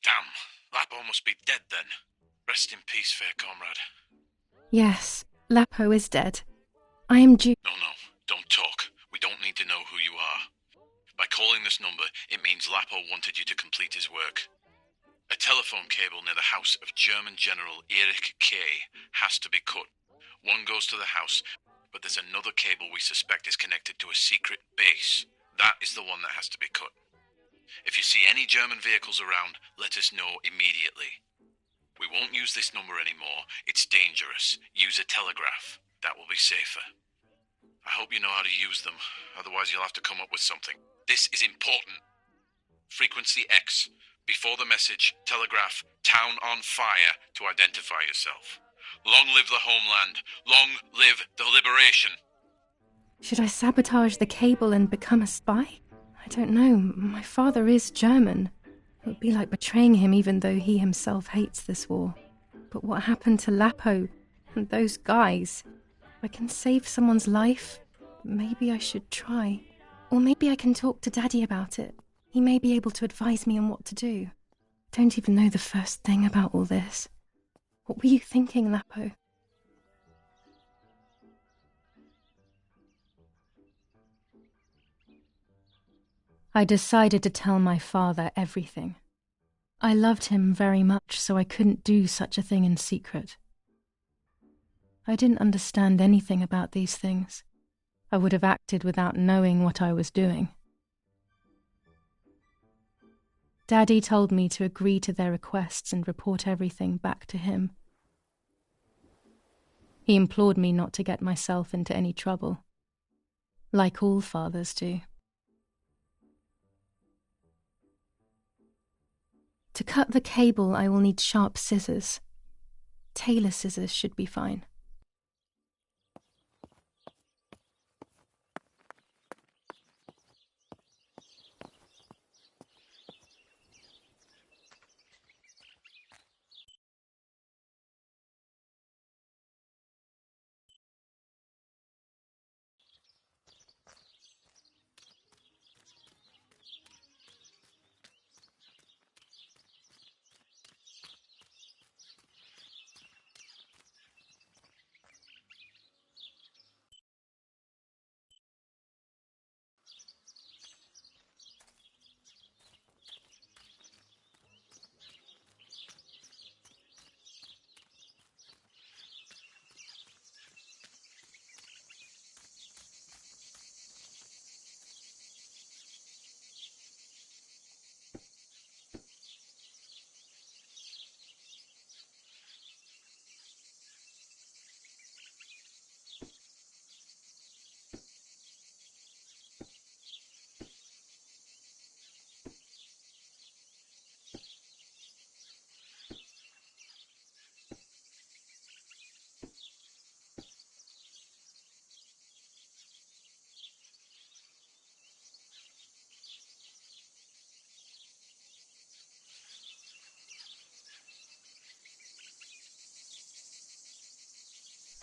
Damn, Lapo must be dead then. Rest in peace, fair comrade. Yes, Lapo is dead. I am due. No, don't talk. We don't need to know who you are. By calling this number, it means Lapo wanted you to complete his work. A telephone cable near the house of German General Erich K. has to be cut. One goes to the house, but there's another cable we suspect is connected to a secret base. That is the one that has to be cut. If you see any German vehicles around, let us know immediately. We won't use this number anymore. It's dangerous. Use a telegraph. That will be safer. I hope you know how to use them. Otherwise, you'll have to come up with something. This is important. Frequency X. Before the message, telegraph "Town on fire" to identify yourself. Long live the homeland. Long live the liberation. Should I sabotage the cable and become a spy? I don't know. My father is German. It would be like betraying him even though he himself hates this war. But what happened to Lapo and those guys? If I can save someone's life, maybe I should try. Or maybe I can talk to Daddy about it. He may be able to advise me on what to do. Don't even know the first thing about all this. What were you thinking, Lapo? I decided to tell my father everything. I loved him very much, so I couldn't do such a thing in secret. I didn't understand anything about these things. I would have acted without knowing what I was doing. Daddy told me to agree to their requests and report everything back to him. He implored me not to get myself into any trouble, like all fathers do. To cut the cable, I will need sharp scissors. Tailor scissors should be fine.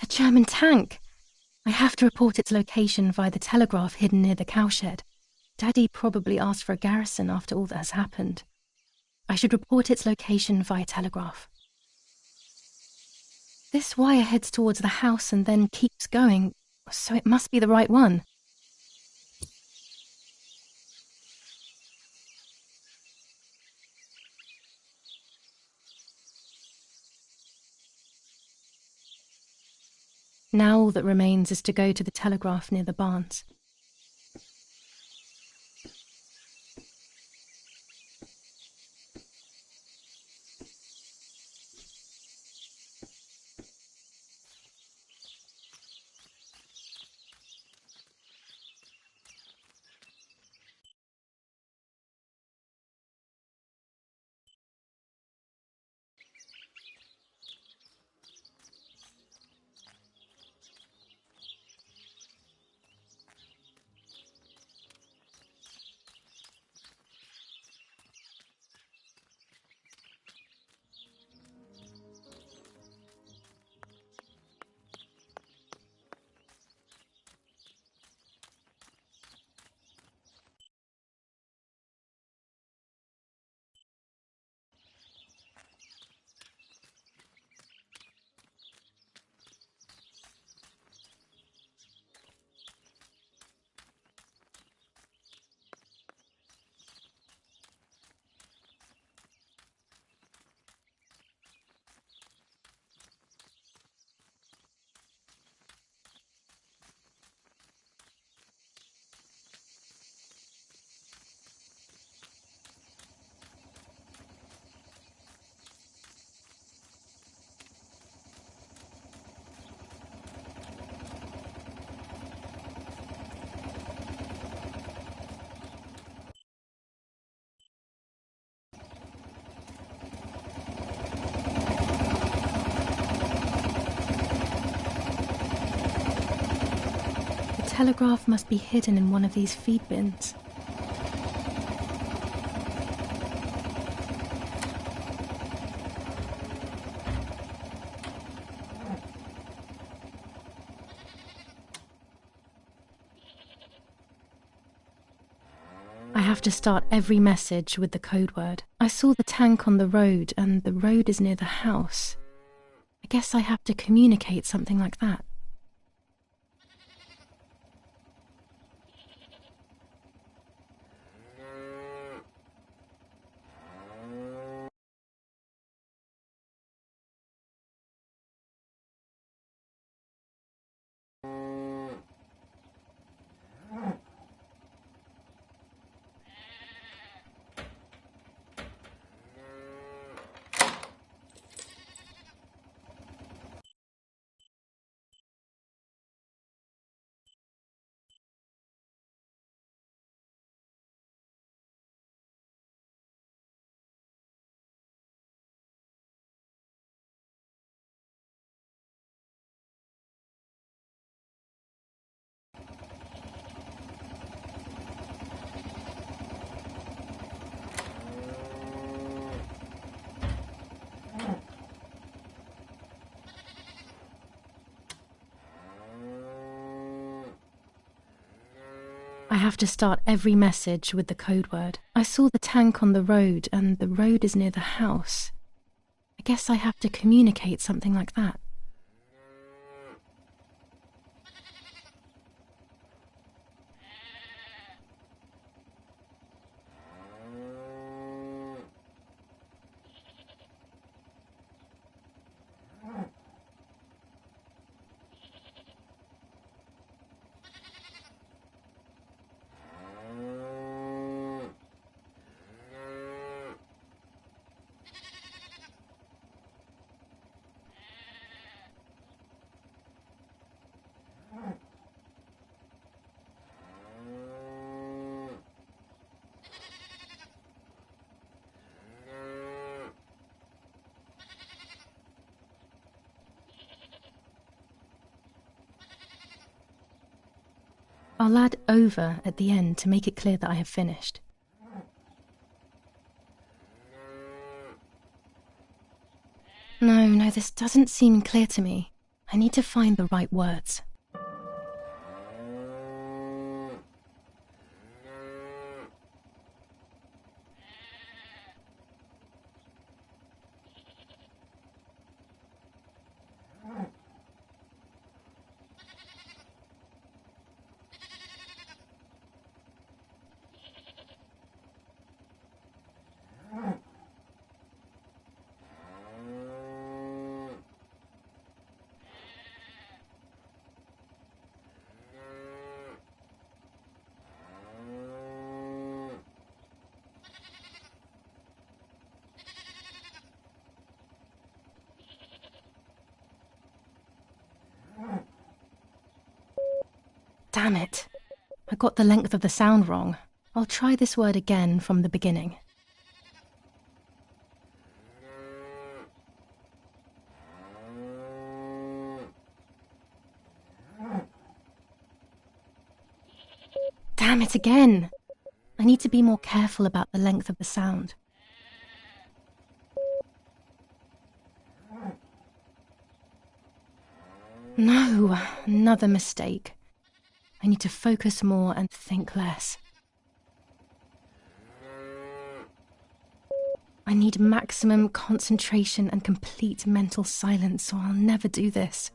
A German tank! I have to report its location via the telegraph hidden near the cowshed. Daddy probably asked for a garrison after all that has happened. I should report its location via telegraph. This wire heads towards the house and then keeps going, so it must be the right one. Now all that remains is to go to the telegraph near the barns. The telegraph must be hidden in one of these feed bins. I have to start every message with the code word. I saw the tank on the road, and the road is near the house. I guess I have to communicate something like that. have to start every message with the code word. I saw the tank on the road, and the road is near the house. I guess I have to communicate something like that. I'll add over at the end to make it clear that I have finished. No, this doesn't seem clear to me. I need to find the right words. Damn it. I got the length of the sound wrong. I'll try this word again from the beginning. Damn it again. I need to be more careful about the length of the sound. No, another mistake. I need to focus more and think less. I need maximum concentration and complete mental silence, or I'll never do this.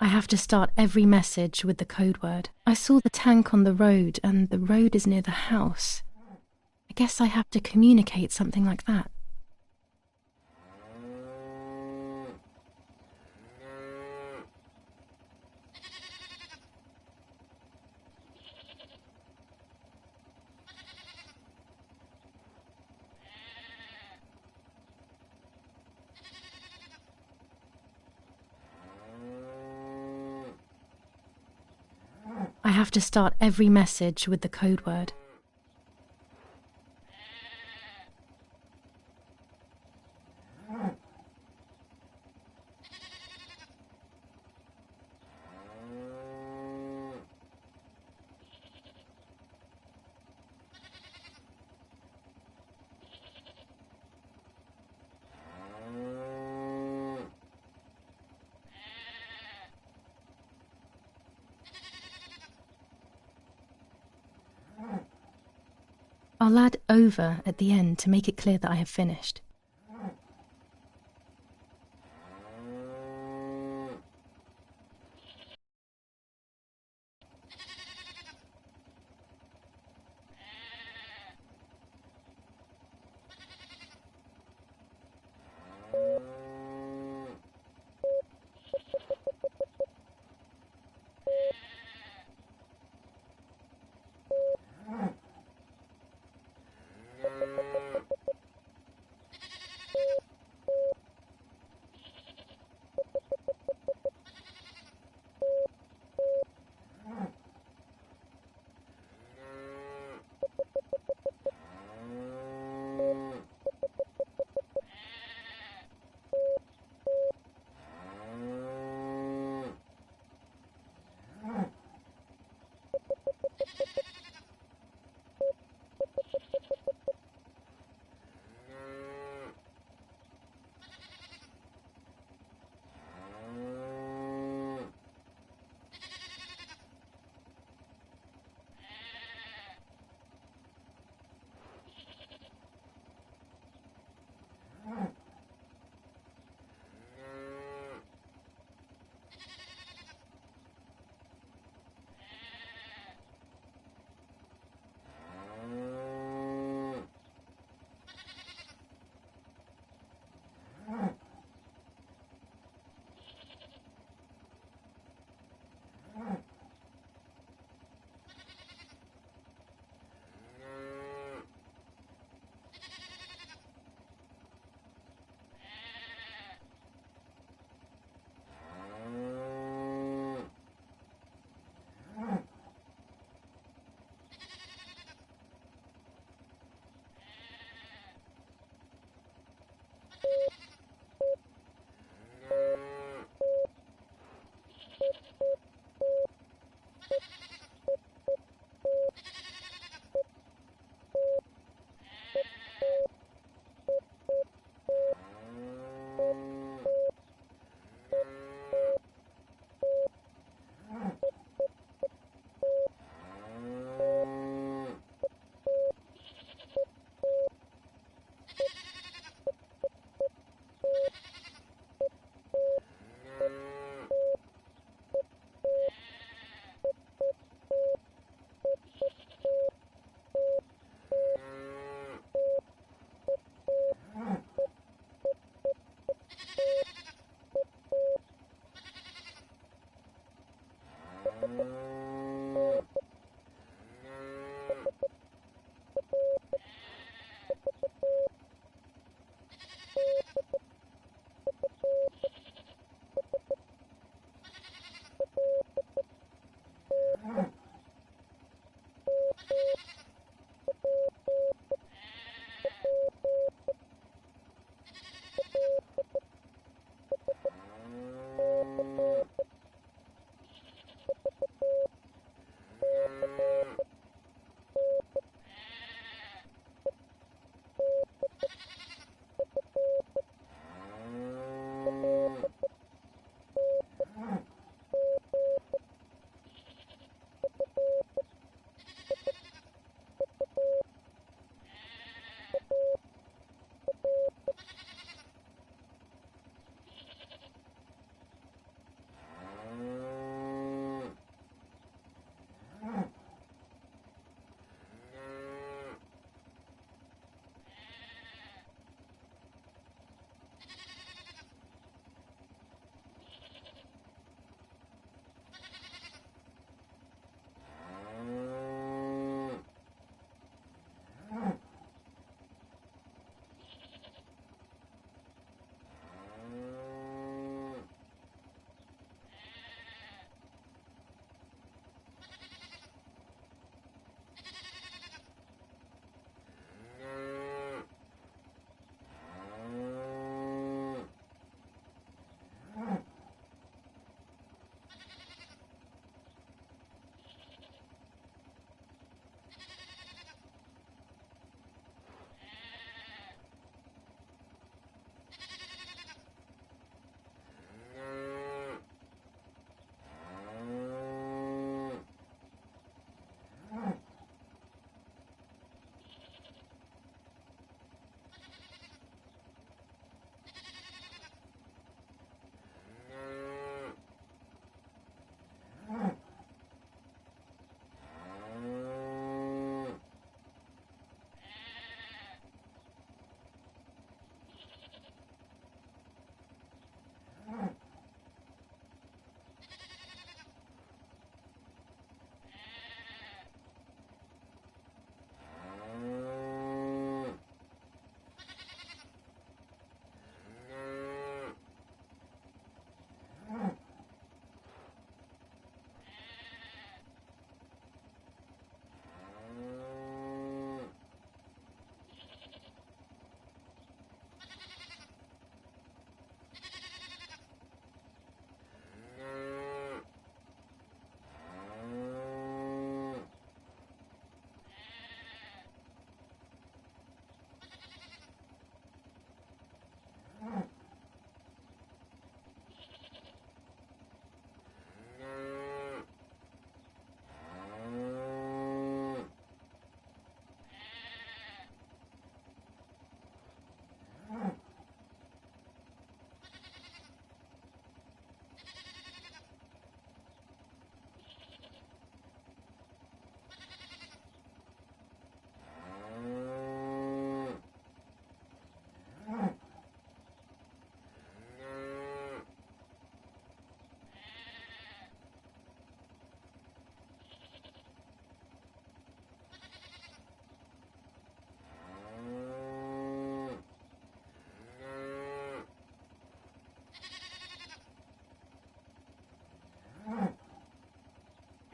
I have to start every message with the code word. I saw the tank on the road, and the road is near the house. I guess I have to communicate something like that. have to start every message with the code word. I'll add over at the end to make it clear that I have finished.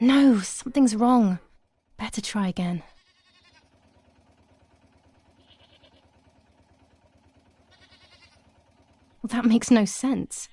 No, something's wrong. Better try again. Well, that makes no sense.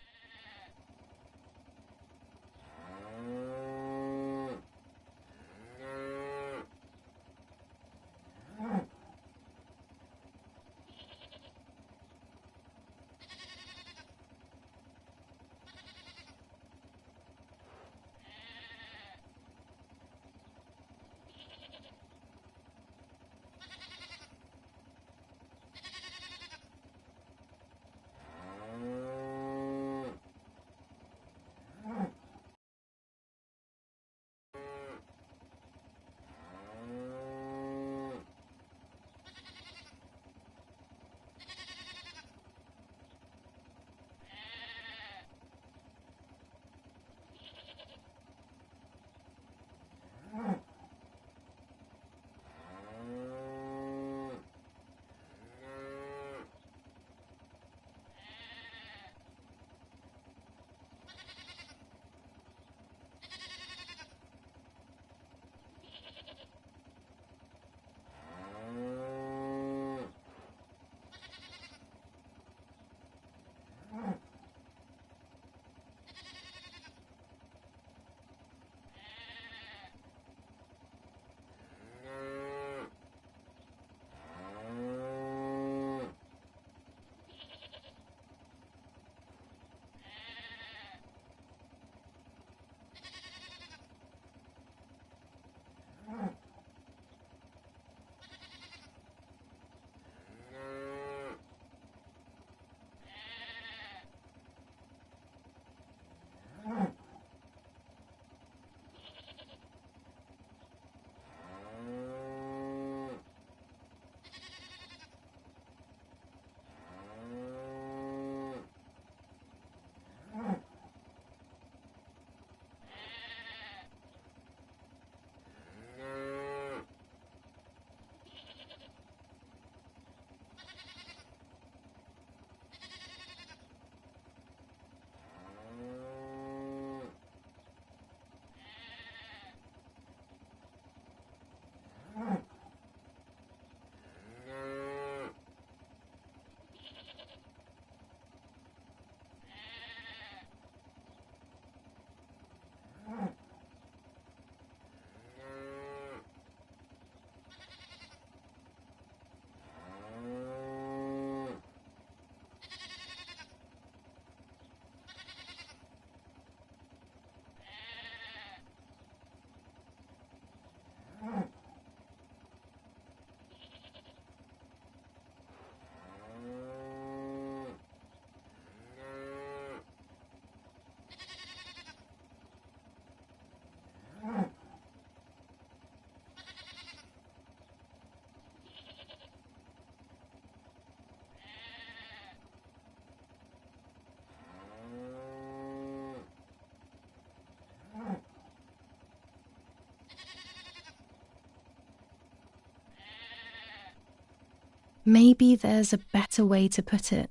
Maybe there's a better way to put it.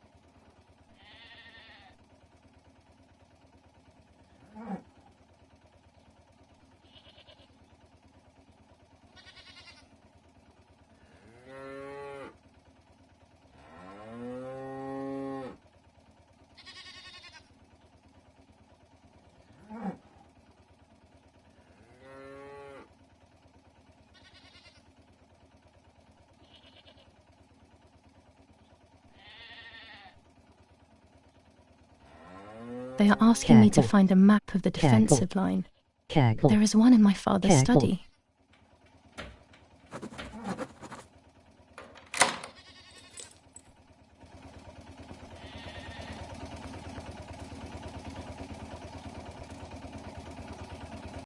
They are asking me to find a map of the defensive line. There is one in my father's study.